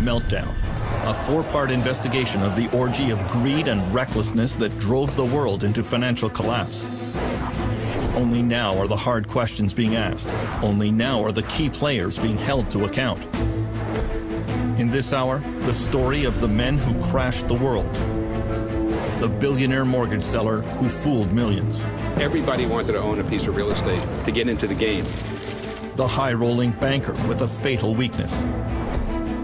Meltdown, a four-part investigation of the orgy of greed and recklessness that drove the world into financial collapse. Only now are the hard questions being asked. Only now are the key players being held to account. In this hour, the story of the men who crashed the world. The billionaire mortgage seller who fooled millions. Everybody wanted to own a piece of real estate to get into the game. The high-rolling banker with a fatal weakness.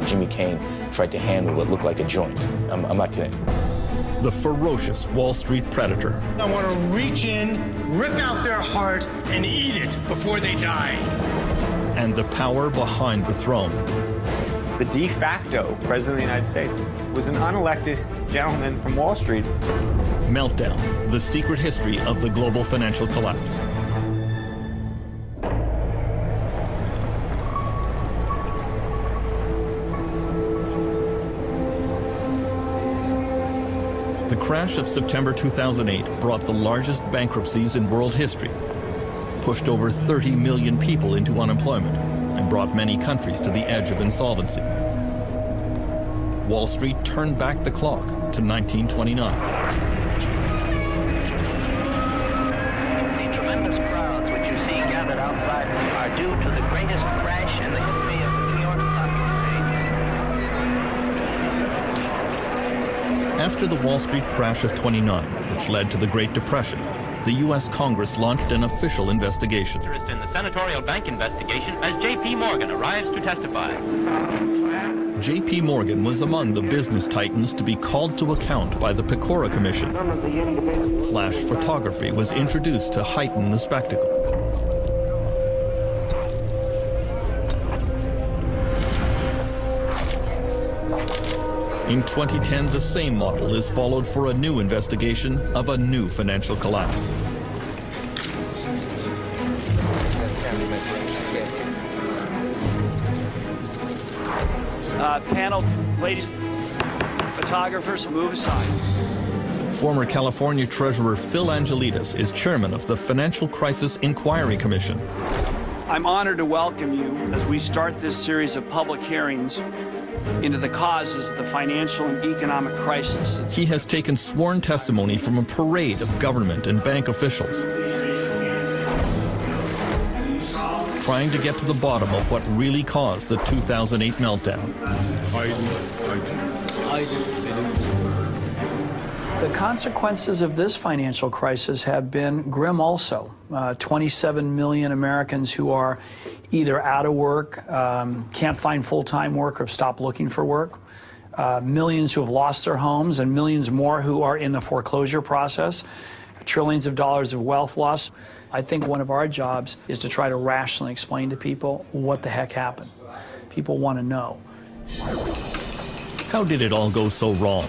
Jimmy Cain tried to handle what looked like a joint. I'm not kidding. The ferocious Wall Street predator. I want to reach in, rip out their heart, and eat it before they die. And the power behind the throne. The de facto president of the United States was an unelected gentleman from Wall Street. Meltdown, the secret history of the global financial collapse. The crash of September 2008 brought the largest bankruptcies in world history, pushed over 30 million people into unemployment, and brought many countries to the edge of insolvency. Wall Street turned back the clock to 1929. The tremendous crowds which you see gathered outside are due to the greatest crash in the history of the New York Stock Exchange. After the Wall Street crash of '29, which led to the Great Depression, the U.S. Congress launched an official investigation. Interest in the senatorial bank investigation as J.P. Morgan arrives to testify. J.P. Morgan was among the business titans to be called to account by the Pecora Commission. Flash photography was introduced to heighten the spectacle. In 2010, the same model is followed for a new investigation of a new financial collapse. Panel, ladies, photographers, move aside. Former California Treasurer Phil Angelides is chairman of the Financial Crisis Inquiry Commission. I'm honored to welcome you as we start this series of public hearings into the causes of the financial and economic crisis. He has taken sworn testimony from a parade of government and bank officials, trying to get to the bottom of what really caused the 2008 meltdown. The consequences of this financial crisis have been grim also. 27 million Americans who are either out of work, can't find full-time work, or stop looking for work. Millions who have lost their homes, and millions more who are in the foreclosure process. Trillions of dollars of wealth loss. I think one of our jobs is to try to rationally explain to people what the heck happened. People want to know. How did it all go so wrong?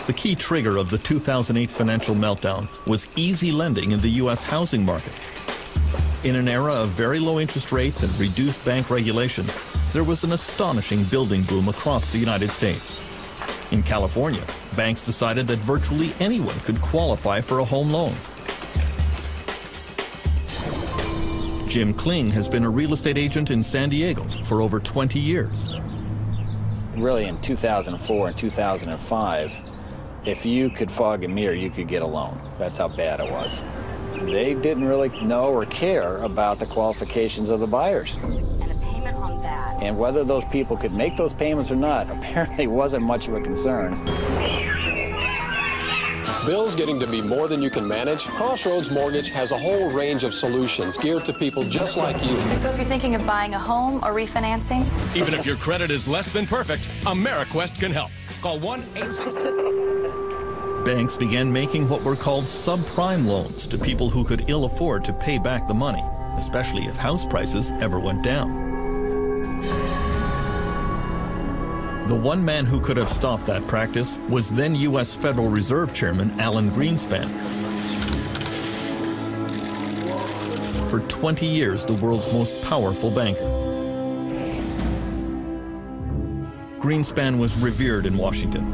The key trigger of the 2008 financial meltdown was easy lending in the U.S. housing market. In an era of very low interest rates and reduced bank regulation, there was an astonishing building boom across the United States. In California, banks decided that virtually anyone could qualify for a home loan. Jim Kling has been a real estate agent in San Diego for over 20 years. Really, in 2004 and 2005, if you could fog a mirror, you could get a loan. That's how bad it was. They didn't really know or care about the qualifications of the buyers. And a payment on that. And whether those people could make those payments or not apparently wasn't much of a concern. Bills getting to be more than you can manage? Crossroads Mortgage has a whole range of solutions geared to people just like you. So if you're thinking of buying a home or refinancing? Even if your credit is less than perfect, AmeriQuest can help. Call 1-866. Banks began making what were called subprime loans to people who could ill afford to pay back the money, especially if house prices ever went down. The one man who could have stopped that practice was then U.S. Federal Reserve Chairman Alan Greenspan. For 20 years, the world's most powerful banker. Greenspan was revered in Washington.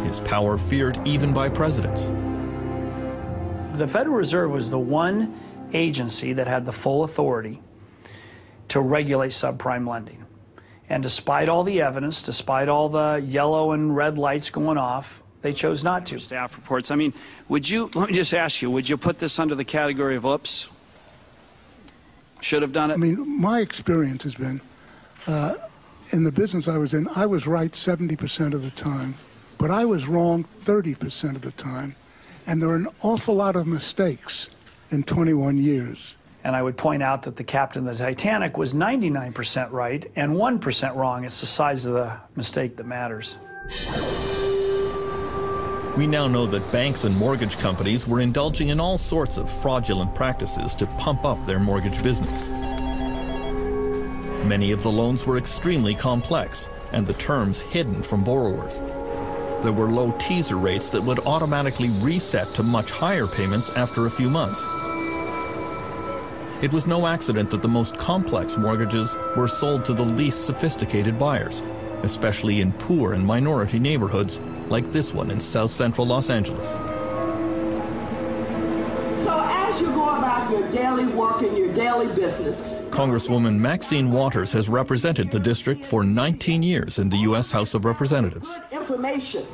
His power feared even by presidents. The Federal Reserve was the one agency that had the full authority to regulate subprime lending. And despite all the evidence, despite all the yellow and red lights going off, they chose not to. Staff reports. I mean, let me just ask you, would you put this under the category of oops? Should have done it? I mean, my experience has been, in the business I was in, I was right 70% of the time, but I was wrong 30% of the time. And there are an awful lot of mistakes in 21 years. And I would point out that the captain of the Titanic was 99% right and 1% wrong. It's the size of the mistake that matters. We now know that banks and mortgage companies were indulging in all sorts of fraudulent practices to pump up their mortgage business. Many of the loans were extremely complex and the terms hidden from borrowers. There were low teaser rates that would automatically reset to much higher payments after a few months. It was no accident that the most complex mortgages were sold to the least sophisticated buyers, especially in poor and minority neighborhoods like this one in South Central Los Angeles. So as you go about your daily work and your daily business, Congresswoman Maxine Waters has represented the district for 19 years in the U.S. House of Representatives. Information.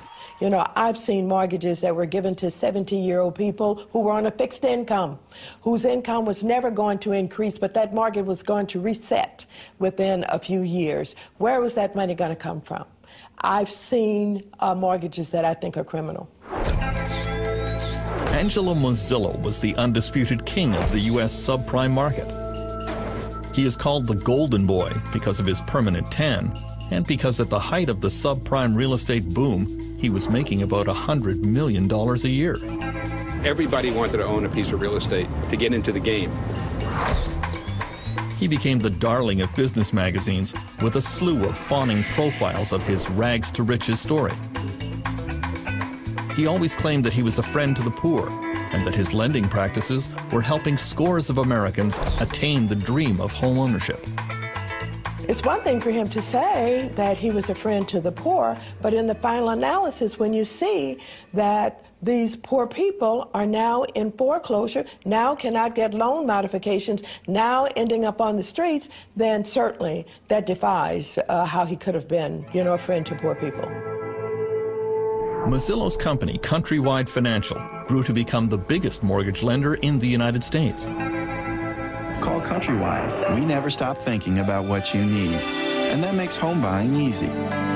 You know, I've seen mortgages that were given to 70-year-old people who were on a fixed income, whose income was never going to increase, but that mortgage was going to reset within a few years. Where was that money going to come from? I've seen mortgages that I think are criminal. Angelo Mozillo was the undisputed king of the U.S. subprime market. He is called the Golden Boy because of his permanent tan and because at the height of the subprime real estate boom, he was making about $100 million a year. Everybody wanted to own a piece of real estate to get into the game. He became the darling of business magazines with a slew of fawning profiles of his rags to riches story. He always claimed that he was a friend to the poor and that his lending practices were helping scores of Americans attain the dream of home ownership. It's one thing for him to say that he was a friend to the poor, but in the final analysis, when you see that these poor people are now in foreclosure, now cannot get loan modifications, now ending up on the streets, then certainly that defies how he could have been, you know, a friend to poor people. Mozillo's company, Countrywide Financial, grew to become the biggest mortgage lender in the United States. Call Countrywide. We never stop thinking about what you need. And that makes home buying easy.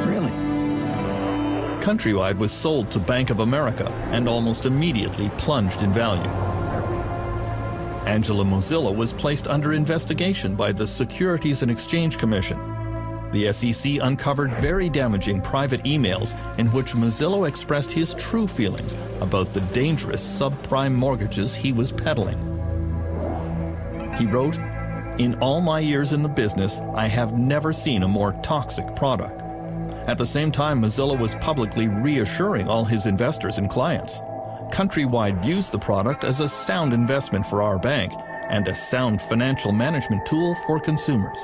Really. Countrywide was sold to Bank of America and almost immediately plunged in value. Angelo Mozillo was placed under investigation by the Securities and Exchange Commission. The SEC uncovered very damaging private emails in which Mozillo expressed his true feelings about the dangerous subprime mortgages he was peddling. He wrote, "In all my years in the business, I have never seen a more toxic product." At the same time, Mozillo was publicly reassuring all his investors and clients. Countrywide views the product as a sound investment for our bank and a sound financial management tool for consumers.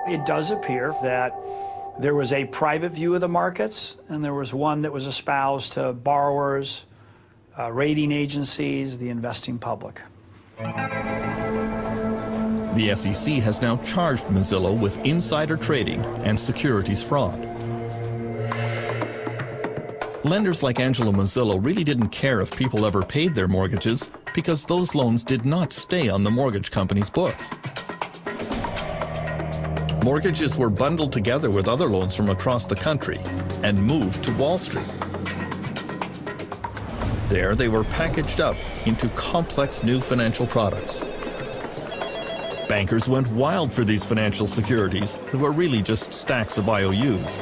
It does appear that there was a private view of the markets, and there was one that was espoused to borrowers, rating agencies, the investing public. The SEC has now charged Mozillo with insider trading and securities fraud. Lenders like Angelo Mozillo really didn't care if people ever paid their mortgages because those loans did not stay on the mortgage company's books. Mortgages were bundled together with other loans from across the country and moved to Wall Street. There, they were packaged up into complex new financial products. Bankers went wild for these financial securities that were really just stacks of IOUs.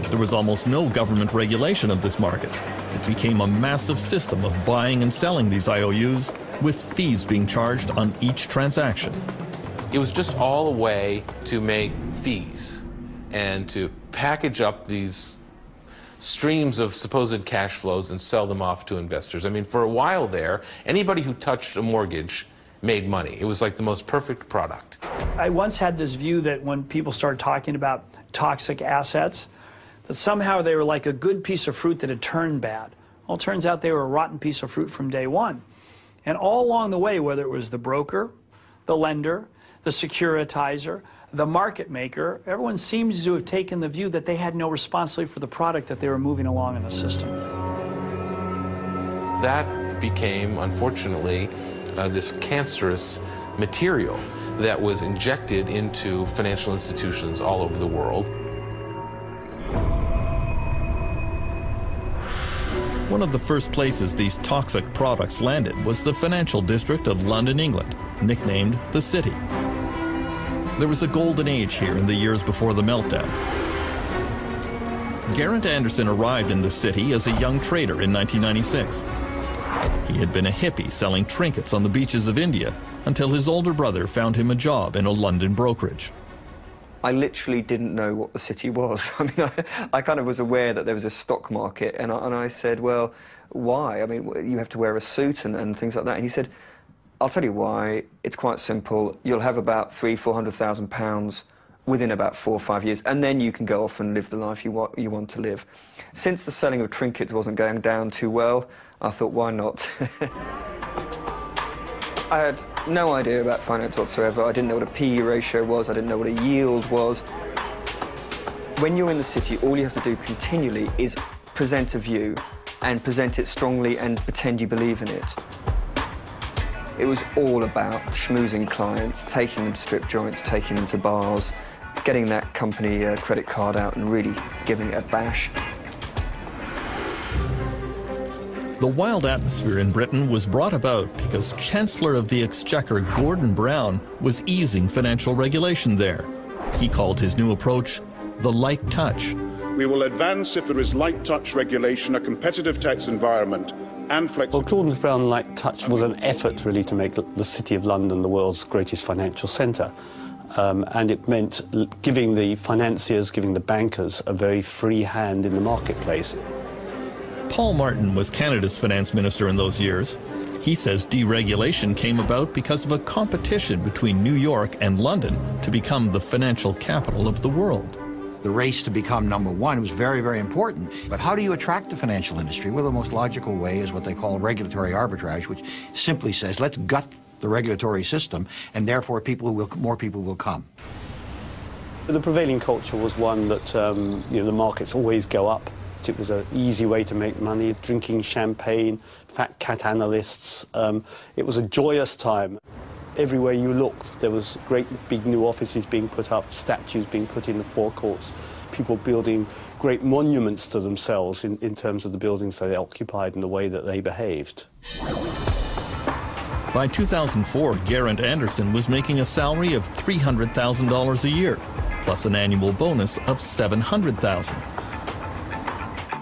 There was almost no government regulation of this market. It became a massive system of buying and selling these IOUs, with fees being charged on each transaction. It was just all a way to make fees and to package up these streams of supposed cash flows and sell them off to investors. I mean, for a while there, anybody who touched a mortgage made money. It was like the most perfect product. I once had this view that when people started talking about toxic assets, that somehow they were like a good piece of fruit that had turned bad. Well, it turns out they were a rotten piece of fruit from day one. And all along the way, whether it was the broker, the lender, the securitizer, the market maker, everyone seems to have taken the view that they had no responsibility for the product that they were moving along in the system. That became, unfortunately, this cancerous material that was injected into financial institutions all over the world. One of the first places these toxic products landed was the financial district of London, England, nicknamed the City. There was a golden age here in the years before the meltdown. Geraint Anderson arrived in the city as a young trader in 1996. He had been a hippie selling trinkets on the beaches of India until his older brother found him a job in a London brokerage. I literally didn't know what the city was. I mean, I kind of was aware that there was a stock market, and I said, well, why? I mean, you have to wear a suit and things like that. And he said, I'll tell you why. It's quite simple. You'll have about £300,000–400,000 within about 4 or 5 years, and then you can go off and live the life you want to live. Since the selling of trinkets wasn't going down too well, I thought, why not? I had no idea about finance whatsoever. I didn't know what a PE ratio was. I didn't know what a yield was. When you're in the city, all you have to do continually is present a view and present it strongly and pretend you believe in it. It was all about schmoozing clients, taking them to strip joints, taking them to bars, getting that company credit card out and really giving it a bash. The wild atmosphere in Britain was brought about because Chancellor of the Exchequer Gordon Brown was easing financial regulation there. He called his new approach the light touch. We will advance if there is light touch regulation, a competitive tax environment and flexible... Well, Gordon Brown light touch was an effort really to make the City of London the world's greatest financial centre. And it meant giving the financiers, giving the bankers a very free hand in the marketplace. Paul Martin was Canada's finance minister in those years. He says deregulation came about because of a competition between New York and London to become the financial capital of the world. The race to become #1 was very, very important. But how do you attract the financial industry? Well, the most logical way is what they call regulatory arbitrage, which simply says, let's gut the regulatory system, and therefore more people will come. The prevailing culture was one that the markets always go up. It was an easy way to make money, drinking champagne, fat cat analysts. It was a joyous time. Everywhere you looked, there was great big new offices being put up, statues being put in the forecourts, people building great monuments to themselves in terms of the buildings they occupied and the way that they behaved. By 2004, Geraint Anderson was making a salary of $300,000 a year, plus an annual bonus of $700,000.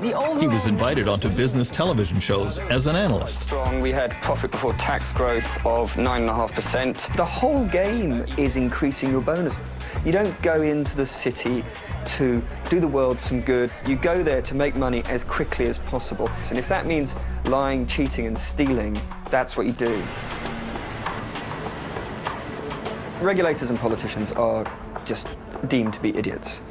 He was invited onto business television shows as an analyst. We had profit before tax growth of 9.5%. The whole game is increasing your bonus. You don't go into the city to do the world some good. You go there to make money as quickly as possible. And if that means lying, cheating and stealing, that's what you do. Regulators and politicians are just deemed to be idiots.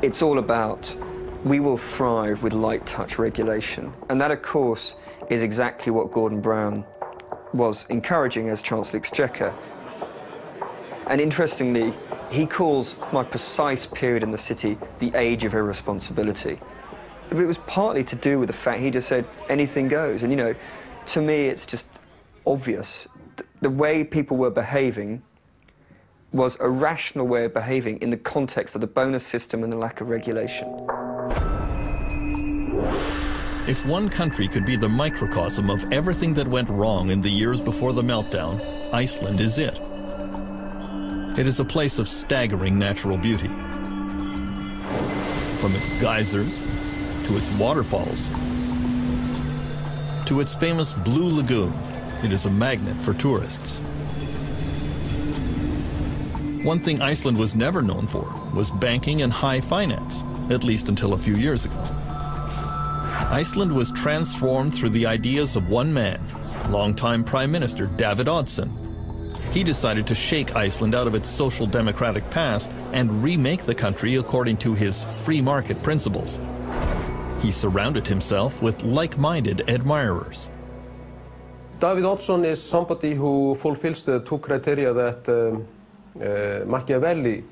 It's all about we will thrive with light touch regulation. And that, of course, is exactly what Gordon Brown was encouraging as Chancellor of the Exchequer. And interestingly, he calls my precise period in the city the age of irresponsibility. But it was partly to do with the fact he just said anything goes. And, to me, it's just obvious. The way people were behaving was a rational way of behaving in the context of the bonus system and the lack of regulation. If one country could be the microcosm of everything that went wrong in the years before the meltdown, Iceland is it. It is a place of staggering natural beauty. From its geysers, to its waterfalls, to its famous Blue Lagoon, it is a magnet for tourists. One thing Iceland was never known for was banking and high finance, at least until a few years ago. Iceland was transformed through the ideas of one man, longtime Prime Minister David Oddsson. He decided to shake Iceland out of its social democratic past and remake the country according to his free market principles. He surrounded himself with like-minded admirers. David Oddsson is somebody who fulfills the two criteria that Machiavelli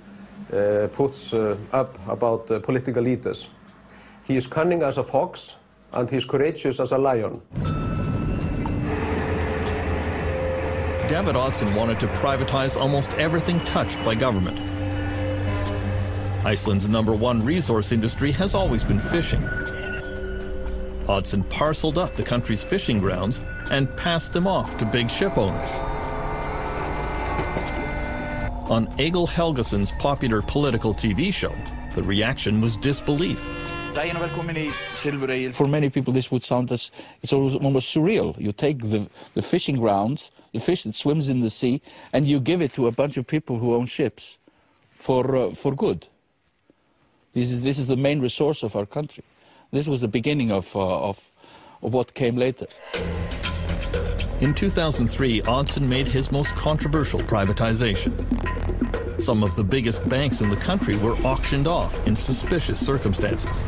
puts up about political leaders. He is cunning as a fox, and he is courageous as a lion. David Oddsson wanted to privatize almost everything touched by government. Iceland's #1 resource industry has always been fishing. Oddsson parceled up the country's fishing grounds and passed them off to big ship owners. On Egil Helgason's popular political TV show, the reaction was disbelief. For many people, this would sound as it's almost surreal. You take the fishing grounds, the fish that swims in the sea, and you give it to a bunch of people who own ships for good. This is the main resource of our country. This was the beginning of what came later. In 2003, Oddsson made his most controversial privatization. Some of the biggest banks in the country were auctioned off in suspicious circumstances.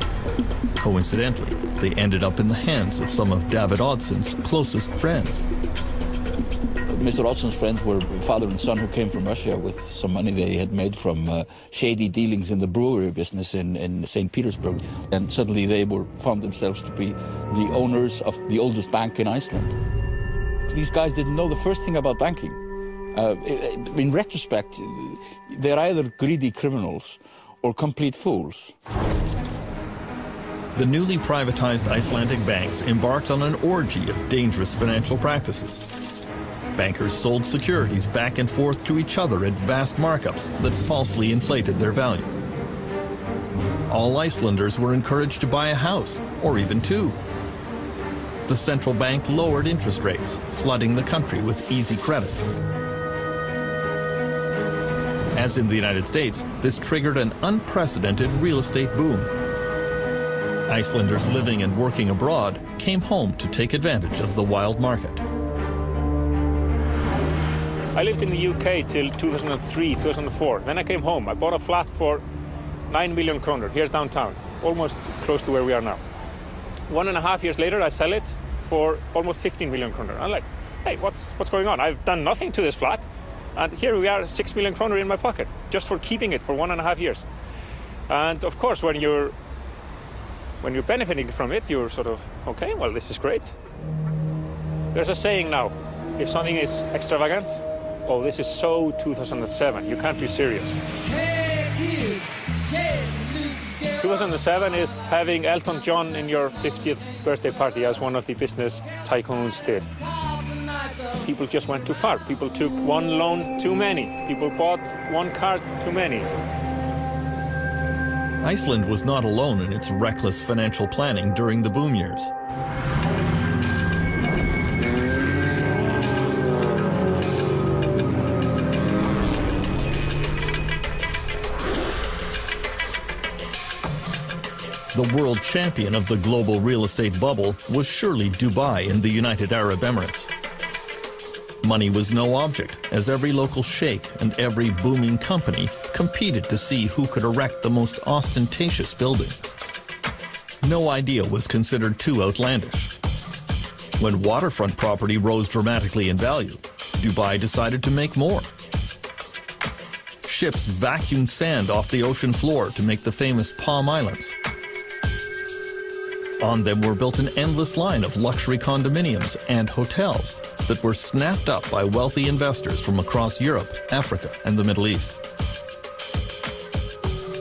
Coincidentally, they ended up in the hands of some of David Oddsson's closest friends. Mr. Oddson's friends were father and son who came from Russia with some money they had made from shady dealings in the brewery business in St. Petersburg. And suddenly they found themselves to be the owners of the oldest bank in Iceland. These guys didn't know the first thing about banking. In retrospect, they're either greedy criminals or complete fools. The newly privatized Icelandic banks embarked on an orgy of dangerous financial practices. Bankers sold securities back and forth to each other at vast markups that falsely inflated their value. All Icelanders were encouraged to buy a house, or even two. The central bank lowered interest rates, flooding the country with easy credit. As in the United States, this triggered an unprecedented real estate boom. Icelanders living and working abroad came home to take advantage of the wild market. I lived in the UK till 2003, 2004. Then I came home. I bought a flat for 9 million kroner here downtown, almost close to where we are now. 1.5 years later, I sell it for almost 15 million kroner. I'm like, hey, what's going on? I've done nothing to this flat, and here we are, 6 million kroner in my pocket, just for keeping it for 1.5 years. And of course, when you're benefiting from it, you're sort of, okay, well, this is great. There's a saying now, if something is extravagant, oh, this is so 2007, you can't be serious. 2007 is having Elton John in your 50th birthday party, as one of the business tycoons did. People just went too far. People took one loan too many. People bought one car too many. Iceland was not alone in its reckless financial planning during the boom years. The world champion of the global real estate bubble was surely Dubai in the United Arab Emirates. Money was no object, as every local sheikh and every booming company competed to see who could erect the most ostentatious building. No idea was considered too outlandish. When waterfront property rose dramatically in value, Dubai decided to make more. Ships vacuumed sand off the ocean floor to make the famous Palm Islands. On them were built an endless line of luxury condominiums and hotels that were snapped up by wealthy investors from across Europe, Africa, and the Middle East.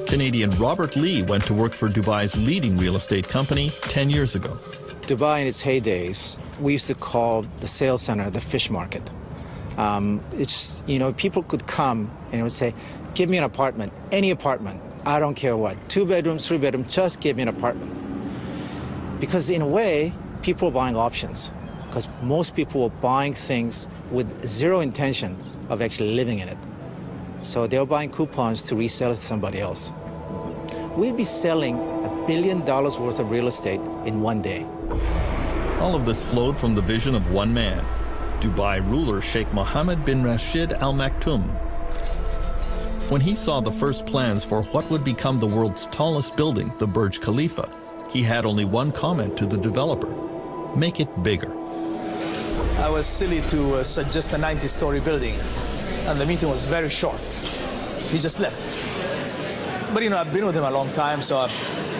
Canadian Robert Lee went to work for Dubai's leading real estate company 10 years ago. Dubai in its heydays, we used to call the sales center the fish market. It's, you know, people could come and would say, give me an apartment, any apartment, I don't care what, 2 bedrooms, 3 bedrooms, just give me an apartment. Because in a way, people were buying options, because most people were buying things with zero intention of actually living in it. So they were buying coupons to resell it to somebody else. We'd be selling $1 billion worth of real estate in one day. All of this flowed from the vision of one man, Dubai ruler Sheikh Mohammed bin Rashid Al Maktoum. When he saw the first plans for what would become the world's tallest building, the Burj Khalifa, he had only one comment to the developer: make it bigger. I was silly to suggest a 90-story building. and the meeting was very short. He just left. But I've been with him a long time, so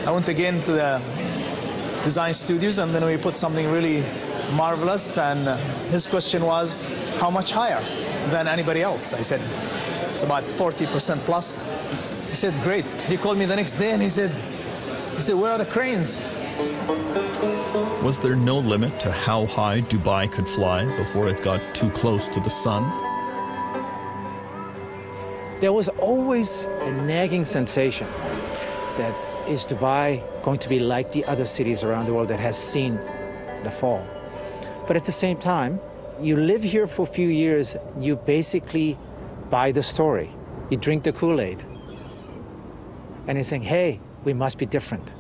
I went again to the design studios, and then we put something really marvelous, and his question was, how much higher than anybody else? I said, it's about 40% plus. He said, great. He called me the next day and he said, where are the cranes? Was there no limit to how high Dubai could fly before it got too close to the sun? There was always a nagging sensation that is Dubai going to be like the other cities around the world that has seen the fall? But at the same time, you live here for a few years, you basically buy the story. You drink the Kool-Aid. And you're saying, hey, we must be different.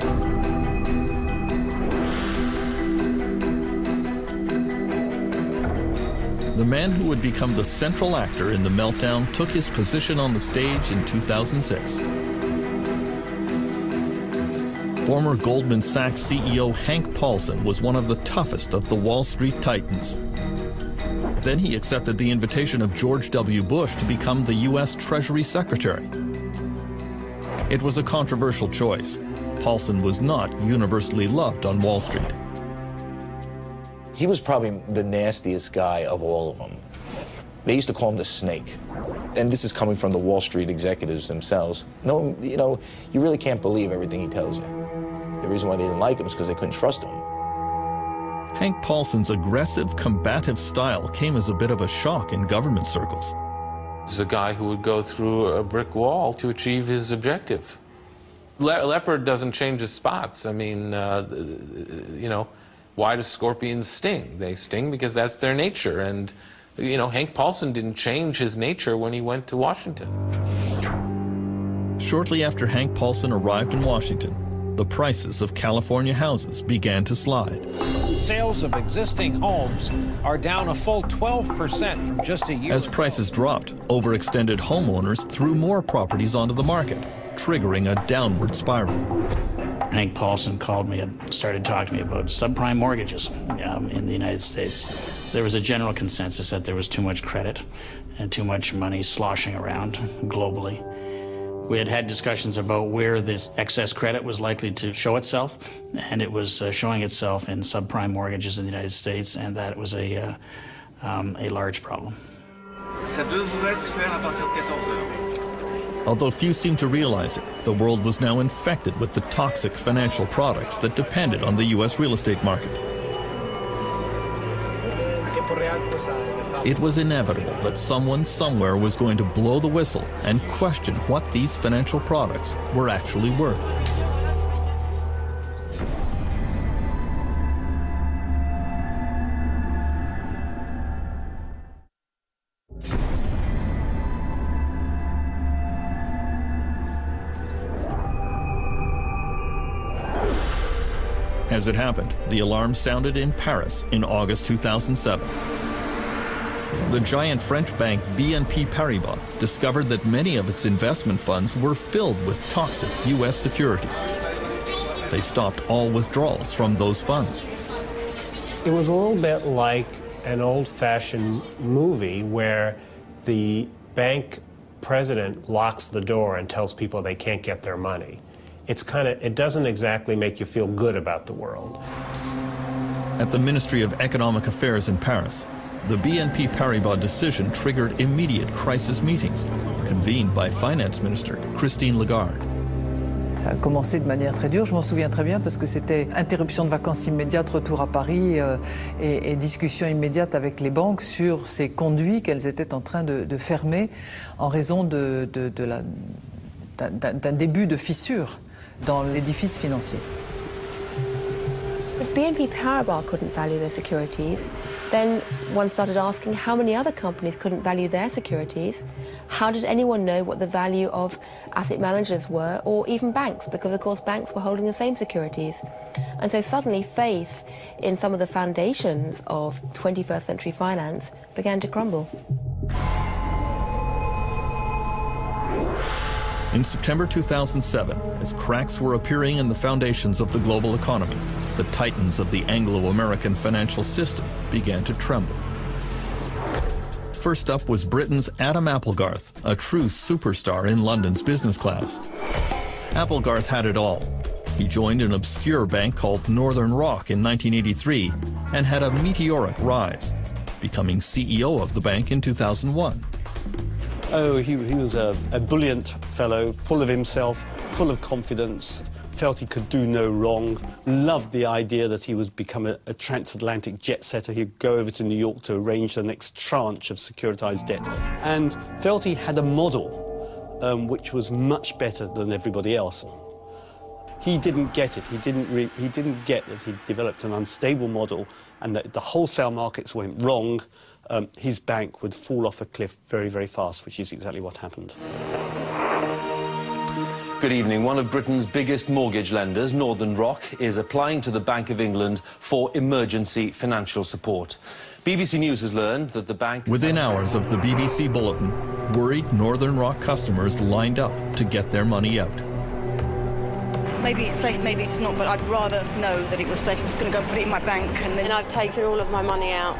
The man who would become the central actor in the meltdown took his position on the stage in 2006. Former Goldman Sachs CEO Hank Paulson was one of the toughest of the Wall Street titans. Then he accepted the invitation of George W. Bush to become the U.S. Treasury Secretary. It was a controversial choice. Paulson was not universally loved on Wall Street. He was probably the nastiest guy of all of them. They used to call him the snake. And this is coming from the Wall Street executives themselves. No, you really can't believe everything he tells you. The reason why they didn't like him is because they couldn't trust him. Hank Paulson's aggressive, combative style came as a bit of a shock in government circles. This is a guy who would go through a brick wall to achieve his objective. Leopard doesn't change his spots. I mean, why do scorpions sting? They sting because that's their nature. And, Hank Paulson didn't change his nature when he went to Washington. Shortly after Hank Paulson arrived in Washington, the prices of California houses began to slide. Sales of existing homes are down a full 12% from just a year As prices dropped, overextended homeowners threw more properties onto the market, triggering a downward spiral. Hank Paulson called me and started talking to me about subprime mortgages in the United States. There was a general consensus that there was too much credit and too much money sloshing around globally. We had had discussions about where this excess credit was likely to show itself, and it was showing itself in subprime mortgages in the United States, and that it was a large problem. Although few seem to realize it, the world was now infected with the toxic financial products that depended on the U.S. real estate market. It was inevitable that someone somewhere was going to blow the whistle and question what these financial products were actually worth. As it happened, the alarm sounded in Paris in August 2007. The giant French bank BNP Paribas discovered that many of its investment funds were filled with toxic U.S. securities. They stopped all withdrawals from those funds. It was a little bit like an old-fashioned movie where the bank president locks the door and tells people they can't get their money. It doesn't exactly make you feel good about the world. At the Ministry of Economic Affairs in Paris, the BNP Paribas decision triggered immediate crisis meetings, convened by Finance Minister Christine Lagarde. Ça a commencé de manière très dure, je m'en souviens très bien, parce que c'était interruption de vacances immédiate, retour à Paris et discussion immédiate avec les banques sur ces conduits qu'elles étaient en train de fermer en raison d'un début de fissure dans l'édifice financier. If BNP Paribas couldn't value their securities, then one started asking how many other companies couldn't value their securities. How did anyone know what the value of asset managers were, or even banks, because of course banks were holding the same securities. And so suddenly faith in some of the foundations of 21st century finance began to crumble. In September 2007, as cracks were appearing in the foundations of the global economy, the titans of the Anglo-American financial system began to tremble. First up was Britain's Adam Applegarth, a true superstar in London's business class. Applegarth had it all. He joined an obscure bank called Northern Rock in 1983 and had a meteoric rise, becoming CEO of the bank in 2001. Oh, he was a brilliant fellow, full of himself, full of confidence, felt he could do no wrong, loved the idea that he would become a transatlantic jet setter. He'd go over to New York to arrange the next tranche of securitized debt, and felt he had a model which was much better than everybody else. He didn't get it. He didn't get that he'd developed an unstable model and that the wholesale markets went wrong. His bank would fall off a cliff very, very fast, which is exactly what happened. Good evening. One of Britain's biggest mortgage lenders, Northern Rock, is applying to the Bank of England for emergency financial support. BBC News has learned that the bank... Within hours of the BBC bulletin, worried Northern Rock customers lined up to get their money out. Maybe it's safe, maybe it's not, but I'd rather know that it was safe. I'm just going to go put it in my bank and then... And I've taken all of my money out.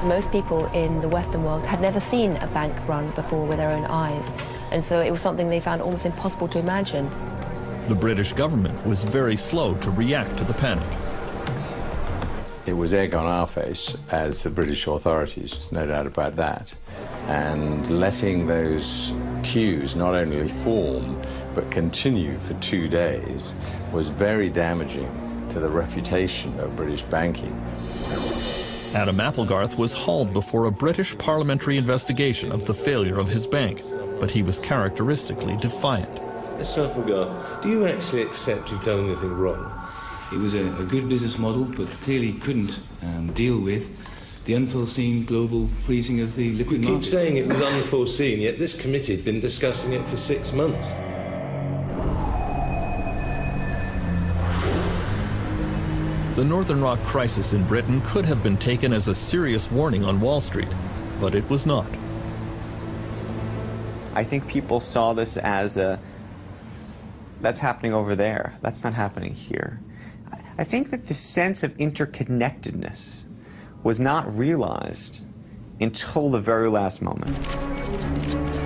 Most people in the Western world had never seen a bank run before with their own eyes, and so it was something they found almost impossible to imagine. The British government was very slow to react to the panic. It was egg on our face as the British authorities, no doubt about that, and letting those queues not only form but continue for 2 days was very damaging to the reputation of British banking. Adam Applegarth was hauled before a British parliamentary investigation of the failure of his bank, but he was characteristically defiant. Mr. Applegarth, do you actually accept you've done anything wrong? It was a good business model, but clearly couldn't deal with the unforeseen global freezing of the liquid markets. You keep saying it was unforeseen, yet this committee had been discussing it for 6 months. The Northern Rock crisis in Britain could have been taken as a serious warning on Wall Street, but it was not. I think people saw this as that's happening over there, that's not happening here. I think that the sense of interconnectedness was not realized until the very last moment.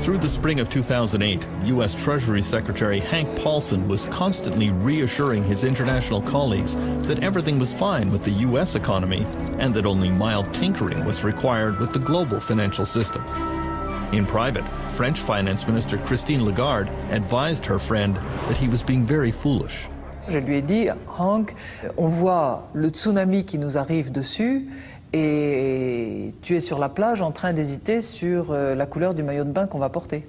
Through the spring of 2008, U.S. Treasury Secretary Hank Paulson was constantly reassuring his international colleagues that everything was fine with the U.S. economy and that only mild tinkering was required with the global financial system. In private, French Finance Minister Christine Lagarde advised her friend that he was being very foolish. Je lui ai dit, Hank, on voit le tsunami qui nous arrive dessus et tu es sur la plage en train d'hésiter sur la couleur du maillot de bain qu'on va porter.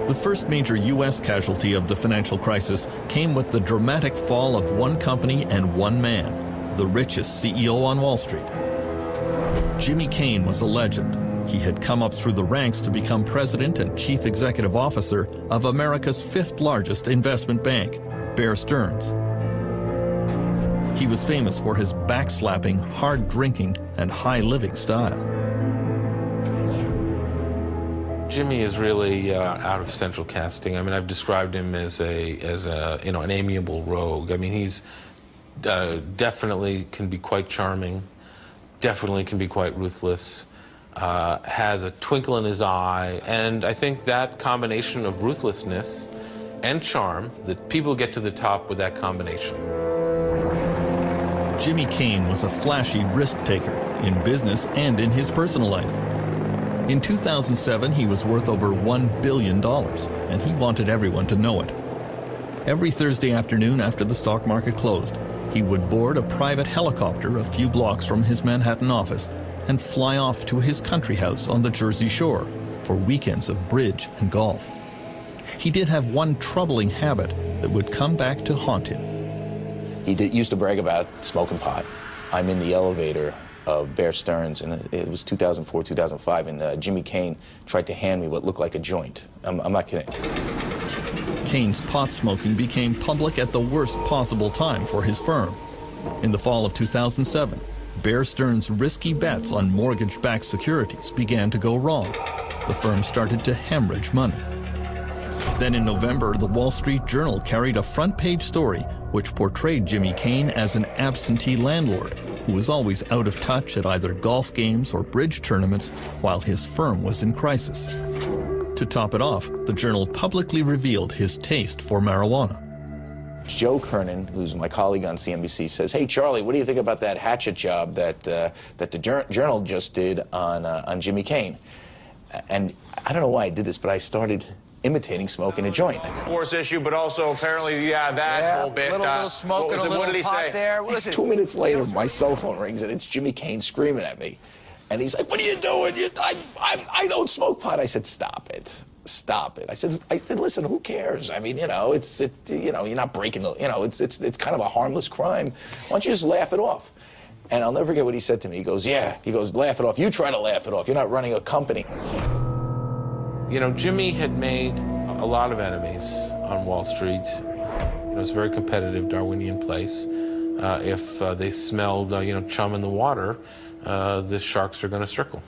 The first major U.S. casualty of the financial crisis came with the dramatic fall of one company and one man, the richest CEO on Wall Street. Jimmy Kane was a legend. He had come up through the ranks to become president and chief executive officer of America's fifth largest investment bank, Bear Stearns. He was famous for his backslapping, hard drinking, and high living style. Jimmy is really out of central casting. I mean, I've described him as an amiable rogue. I mean, he's definitely can be quite charming, definitely can be quite ruthless, has a twinkle in his eye, and I think that combination of ruthlessness and charm, that people get to the top with that combination. Jimmy Kane was a flashy risk-taker in business and in his personal life. In 2007, he was worth over $1 billion, and he wanted everyone to know it. Every Thursday afternoon after the stock market closed, he would board a private helicopter a few blocks from his Manhattan office and fly off to his country house on the Jersey Shore for weekends of bridge and golf. He did have one troubling habit that would come back to haunt him. He used to brag about smoking pot. I'm in the elevator of Bear Stearns, and it was 2004, 2005, and Jimmy Kane tried to hand me what looked like a joint. I'm not kidding. Kane's pot smoking became public at the worst possible time for his firm. In the fall of 2007, Bear Stearns' risky bets on mortgage-backed securities began to go wrong. The firm started to hemorrhage money. Then in November, the Wall Street Journal carried a front-page story which portrayed Jimmy Kane as an absentee landlord, who was always out of touch at either golf games or bridge tournaments while his firm was in crisis. To top it off, the Journal publicly revealed his taste for marijuana. Joe Kernan, who's my colleague on CNBC, says, "Hey, Charlie, what do you think about that hatchet job that the Journal just did on Jimmy Cain?" And I don't know why I did this, but I started imitating smoking a joint. Force issue, but also apparently, that whole bit. Little smoke and a little what did he pot say? there. Listen, 2 minutes later, my cell phone rings, and it's Jimmy Cain screaming at me. And he's like, "What are you doing? I don't smoke pot." I said, "Stop it. Stop it." I said, "Listen, who cares? I mean, you're not breaking the, it's kind of a harmless crime. Why don't you just laugh it off?" And I'll never forget what he said to me. He goes, "Laugh it off. You try to laugh it off. You're not running a company." You know, Jimmy had made a lot of enemies on Wall Street. It's a very competitive Darwinian place. If they smelled, chum in the water, the sharks are going to circle.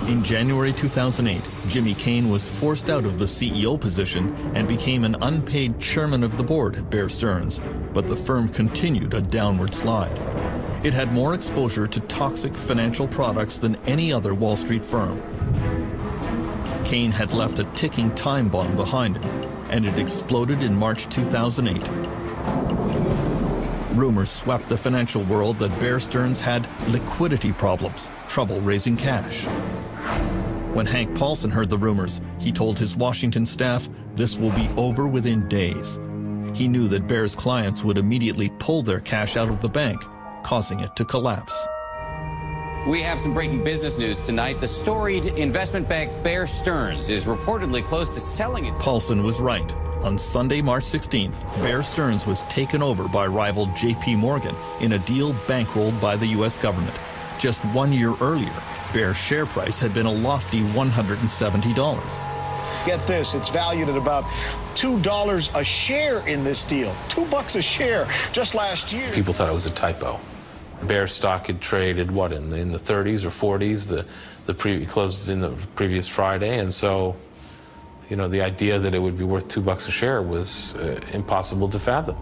In January 2008, Jimmy Cain was forced out of the CEO position and became an unpaid chairman of the board at Bear Stearns, but the firm continued a downward slide. It had more exposure to toxic financial products than any other Wall Street firm. Cain had left a ticking time bomb behind him, and it exploded in March 2008. Rumors swept the financial world that Bear Stearns had liquidity problems, trouble raising cash. When Hank Paulson heard the rumors, he told his Washington staff this will be over within days. He knew that Bear's clients would immediately pull their cash out of the bank, causing it to collapse. We have some breaking business news tonight. The storied investment bank Bear Stearns is reportedly close to selling its... Paulson was right. On Sunday, March 16th, Bear Stearns was taken over by rival J.P. Morgan in a deal bankrolled by the U.S. government. Just 1 year earlier, Bear's share price had been a lofty $170. Get this, it's valued at about $2 a share in this deal. $2 a share just last year. People thought it was a typo. Bear stock had traded, in the 30s or 40s? It closed in the previous Friday, and so, the idea that it would be worth $2 a share was impossible to fathom.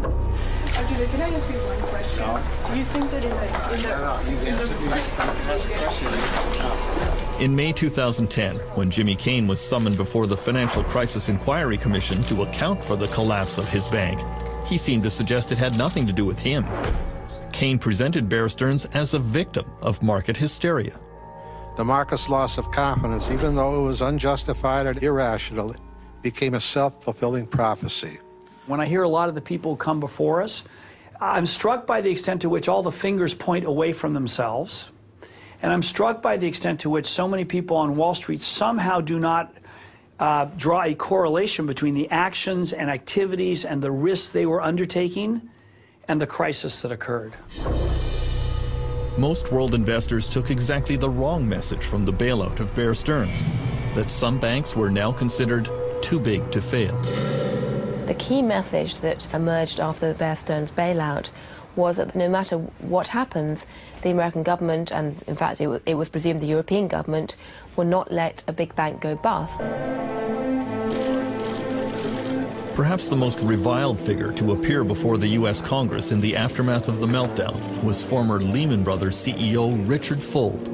Okay, can I ask you one question? Do you think that In May 2010, when Jimmy Cain was summoned before the Financial Crisis Inquiry Commission to account for the collapse of his bank, he seemed to suggest it had nothing to do with him. Cain presented Bear Stearns as a victim of market hysteria. The market's loss of confidence, even though it was unjustified and irrational, became a self-fulfilling prophecy. When I hear a lot of the people who come before us, I'm struck by the extent to which all the fingers point away from themselves. And I'm struck by the extent to which so many people on Wall Street somehow do not draw a correlation between the actions and activities and the risks they were undertaking and the crisis that occurred. Most world investors took exactly the wrong message from the bailout of Bear Stearns, that some banks were now considered too big to fail. The key message that emerged after the Bear Stearns bailout was that no matter what happens, the American government, and in fact it was presumed the European government, would not let a big bank go bust. Perhaps the most reviled figure to appear before the U.S. Congress in the aftermath of the meltdown was former Lehman Brothers CEO Richard Fuld.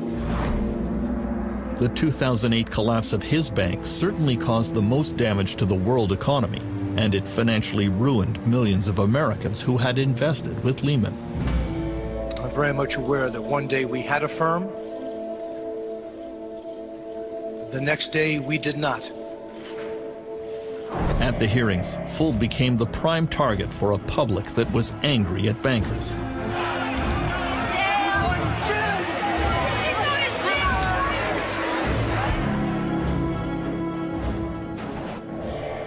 The 2008 collapse of his bank certainly caused the most damage to the world economy, and it financially ruined millions of Americans who had invested with Lehman. I'm very much aware that one day we had a firm, the next day we did not. At the hearings, Fuld became the prime target for a public that was angry at bankers.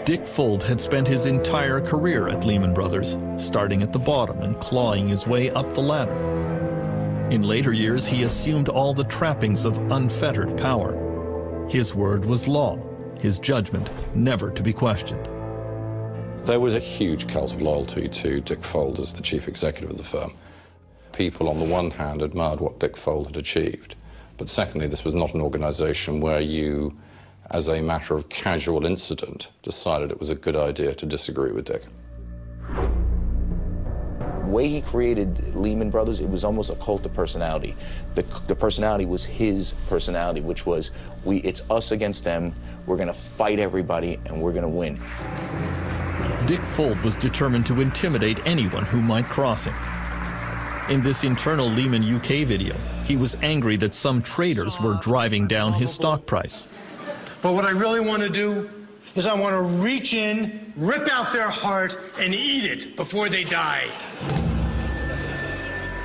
Dick Fuld had spent his entire career at Lehman Brothers, starting at the bottom and clawing his way up the ladder. In later years, he assumed all the trappings of unfettered power. His word was law, his judgment never to be questioned. There was a huge cult of loyalty to Dick Fuld as the chief executive of the firm. People, on the one hand, admired what Dick Fuld had achieved, but secondly, this was not an organization where you, as a matter of casual incident, decided it was a good idea to disagree with Dick. way he created Lehman Brothers, it was almost a cult of personality. The personality was his personality, which was, it's us against them, we're gonna fight everybody, and we're gonna win. Dick Fuld was determined to intimidate anyone who might cross him. In this internal Lehman UK video, he was angry that some traders were driving down his stock price. But what I really want to do is I want to reach in, rip out their heart, and eat it before they die.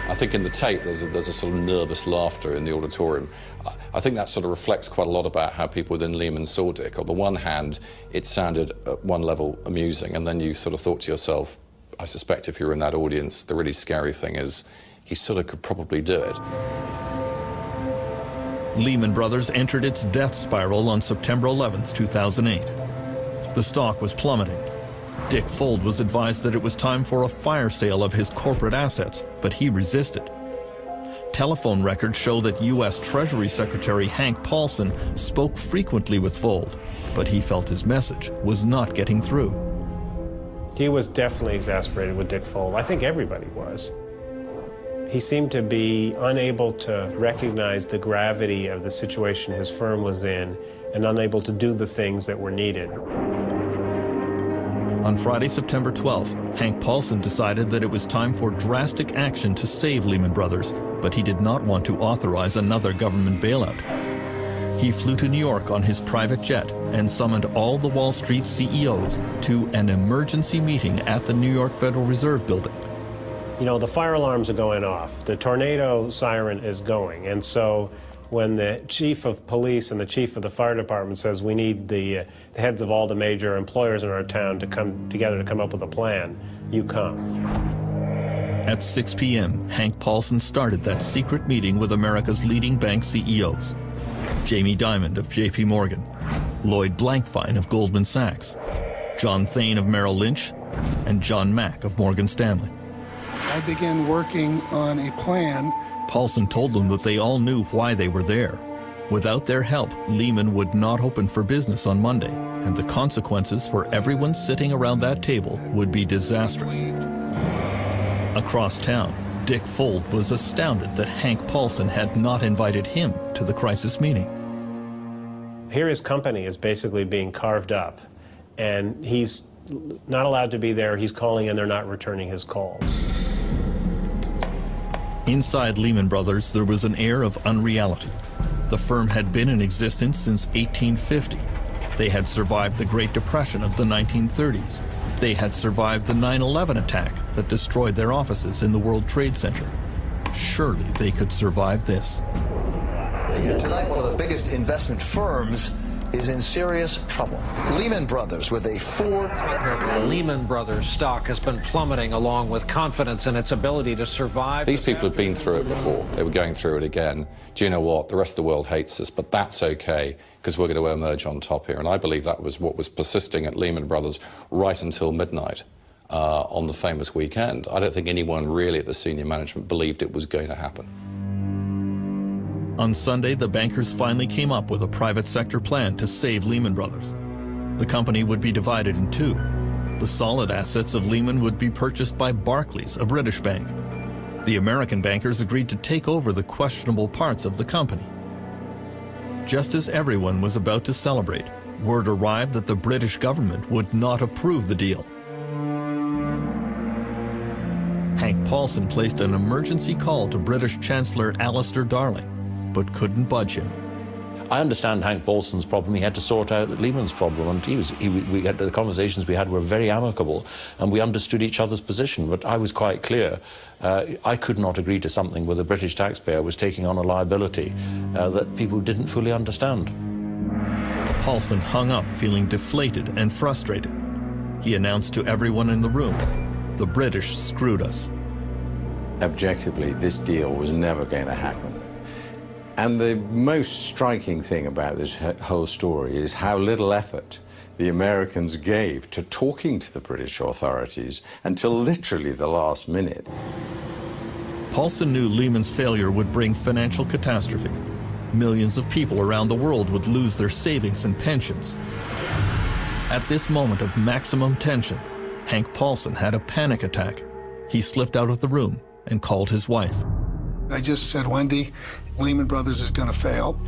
I think in the tape there's a sort of nervous laughter in the auditorium. I think that sort of reflects quite a lot about how people within Lehman saw Dick. On the one hand, it sounded at one level amusing, and then you sort of thought to yourself, I suspect if you're in that audience, the really scary thing is he sort of could probably do it. Lehman Brothers entered its death spiral on September 11th, 2008. The stock was plummeting. Dick Fuld was advised that it was time for a fire sale of his corporate assets, but he resisted. Telephone records show that U.S. Treasury Secretary Hank Paulson spoke frequently with Fuld, but he felt his message was not getting through. He was definitely exasperated with Dick Fuld. I think everybody was. He seemed to be unable to recognize the gravity of the situation his firm was in and unable to do the things that were needed. On Friday, September 12th, Hank Paulson decided that it was time for drastic action to save Lehman Brothers, but he did not want to authorize another government bailout. He flew to New York on his private jet and summoned all the Wall Street CEOs to an emergency meeting at the New York Federal Reserve Building. You know, the fire alarms are going off. The tornado siren is going. And so when the chief of police and the chief of the fire department says we need the heads of all the major employers in our town to come together to come up with a plan, you come. At 6 p.m., Hank Paulson started that secret meeting with America's leading bank CEOs. Jamie Dimon of J.P. Morgan, Lloyd Blankfein of Goldman Sachs, John Thain of Merrill Lynch, and John Mack of Morgan Stanley. I began working on a plan. Paulson told them that they all knew why they were there. Without their help, Lehman would not open for business on Monday, and the consequences for everyone sitting around that table would be disastrous. Across town, Dick Fuld was astounded that Hank Paulson had not invited him to the crisis meeting. Here his company is basically being carved up, and he's not allowed to be there. He's calling and they're not returning his calls. Inside Lehman Brothers, there was an air of unreality. The firm had been in existence since 1850. They had survived the Great Depression of the 1930s. They had survived the 9/11 attack that destroyed their offices in the World Trade Center. Surely they could survive this. Tonight, one of the biggest investment firms is in serious trouble. Lehman Brothers with a Lehman Brothers stock has been plummeting along with confidence in its ability to survive. These people have been through it before. They were going through it again. Do you know what? The rest of the world hates us, but that's okay because we're going to emerge on top here. And I believe that was what was persisting at Lehman Brothers right until midnight on the famous weekend. I don't think anyone really at the senior management believed it was going to happen. On Sunday, the bankers finally came up with a private sector plan to save Lehman Brothers. The company would be divided in two. The solid assets of Lehman would be purchased by Barclays, a British bank. The American bankers agreed to take over the questionable parts of the company. Just as everyone was about to celebrate, word arrived that the British government would not approve the deal. Hank Paulson placed an emergency call to British Chancellor Alistair Darling, but couldn't budge him. I understand Hank Paulson's problem. He had to sort out Lehman's problem, and the conversations we had were very amicable, and we understood each other's position. But I was quite clear. I could not agree to something where the British taxpayer was taking on a liability that people didn't fully understand. Paulson hung up feeling deflated and frustrated. He announced to everyone in the room, "The British screwed us." Objectively, this deal was never going to happen. And the most striking thing about this whole story is how little effort the Americans gave to talking to the British authorities until literally the last minute. Paulson knew Lehman's failure would bring financial catastrophe. Millions of people around the world would lose their savings and pensions. At this moment of maximum tension, Hank Paulson had a panic attack. he slipped out of the room and called his wife. I just said, Wendy, Lehman Brothers is going to fail,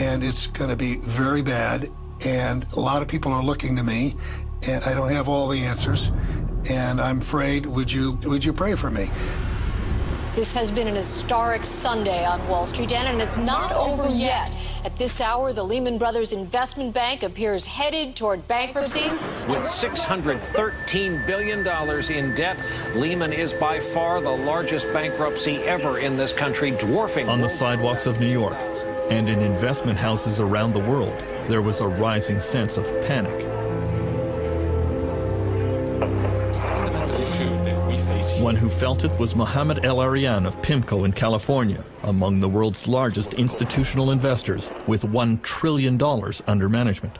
and it's going to be very bad, and a lot of people are looking to me, and I don't have all the answers, and I'm afraid, would you pray for me? This has been an historic Sunday on Wall Street, and it's not over yet. At this hour, the Lehman Brothers Investment Bank appears headed toward bankruptcy. With $613 billion in debt, Lehman is by far the largest bankruptcy ever in this country, dwarfing... On the sidewalks of New York and in investment houses around the world, there was a rising sense of panic. One who felt it was Mohammed El-Arian of PIMCO in California, among the world's largest institutional investors with $1 trillion under management.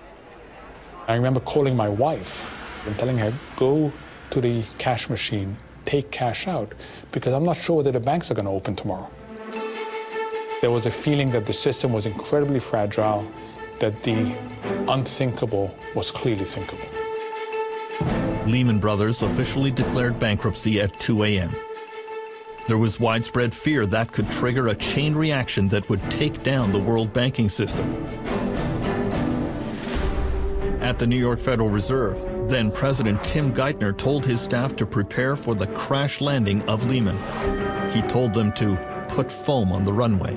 I remember calling my wife and telling her, go to the cash machine, take cash out, because I'm not sure whether the banks are going to open tomorrow. There was a feeling that the system was incredibly fragile, that the unthinkable was clearly thinkable. Lehman Brothers officially declared bankruptcy at 2 a.m. There was widespread fear that could trigger a chain reaction that would take down the world banking system. At the New York Federal Reserve, then President Tim Geithner told his staff to prepare for the crash landing of Lehman. He told them to put foam on the runway.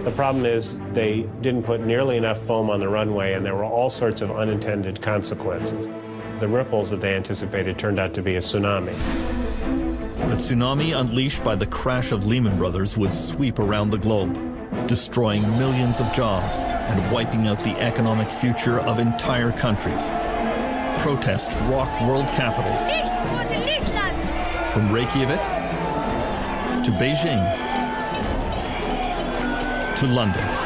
The problem is they didn't put nearly enough foam on the runway, and there were all sorts of unintended consequences. The ripples that they anticipated turned out to be a tsunami. The tsunami unleashed by the crash of Lehman Brothers would sweep around the globe, destroying millions of jobs and wiping out the economic future of entire countries. Protests rocked world capitals, from Reykjavik to Beijing to London.